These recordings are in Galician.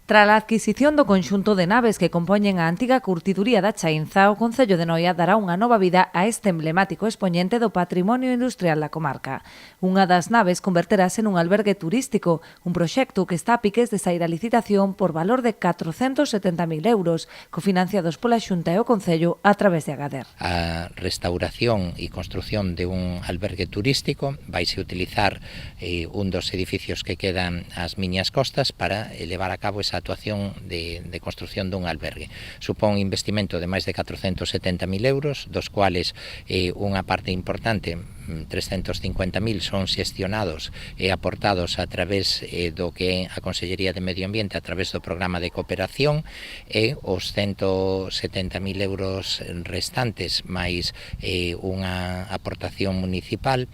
Tras a adquisición do conxunto de naves que compoñen a antiga curtiduría da Chaínza, o Concello de Noia dará unha nova vida a este emblemático expoñente do patrimonio industrial da comarca. Unha das naves converterase nun albergue turístico, un proxecto que está a piques de saír a licitación por valor de 470.000 euros, cofinanciados pola Xunta e o Concello a través de Agader. A restauración e construción de un albergue turístico vaise utilizar un dos edificios que quedan ás miñas costas para levar a cabo esa actuación de construción dun albergue. Supón un investimento de máis de 470.000 euros, dos cuales unha parte importante, 350.000, son xestionados e aportados a través do que é a Consellería de Medio Ambiente a través do programa de cooperación, e os 170.000 euros restantes máis unha aportación municipal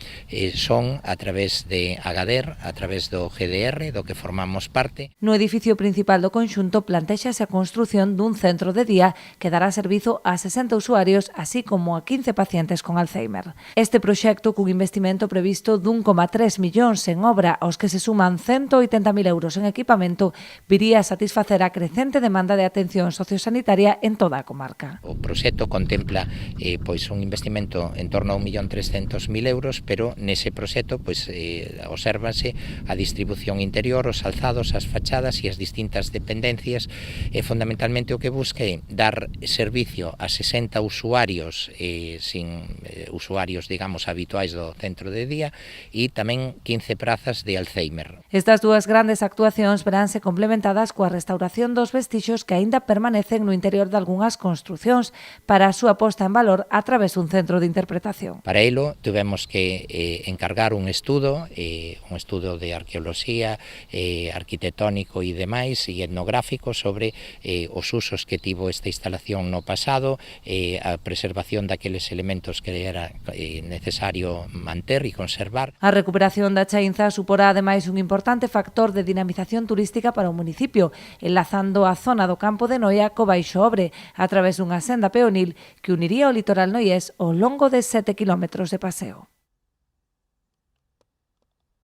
son a través de Agader, a través do GDR, do que formamos parte. No edificio principal do conxunto plantéxase a construción dun centro de día que dará servizo a 60 usuarios, así como a 15 pacientes con Alzheimer. Este proxecto, cun investimento previsto d'1,3 millóns en obra, aos que se suman 180.000 euros en equipamento, viría a satisfacer a crecente demanda de atención sociosanitaria en toda a comarca. O proxecto contempla pois un investimento en torno a 1.300.000 euros, pero nese proxecto obsérvanse a distribución interior, os alzados, as fachadas e as distintas dependencias, e fundamentalmente o que busca é dar servicio a 60 usuarios usuarios, digamos, habituais do centro de día, e tamén 15 prazas de Alzheimer. Estas dúas grandes actuacións veránse complementadas coa restauración dos vestixios que aínda permanecen no interior de algunhas construcións para a súa posta en valor a través dun centro de interpretación. Para elo tivemos que encargar un estudo de arqueoloxía, arquitectónico e demais, e etnográfico sobre os usos que tivo esta instalación no pasado, a preservación daqueles elementos que era necesario manter e conservar. A recuperación da Chaínza suporá ademais un importante factor de dinamización turística para o municipio, enlazando a zona do campo de Noia co Baixo Obre, a través dunha senda peonil que uniría o litoral noiés ao longo de 7 kilómetros de paseo.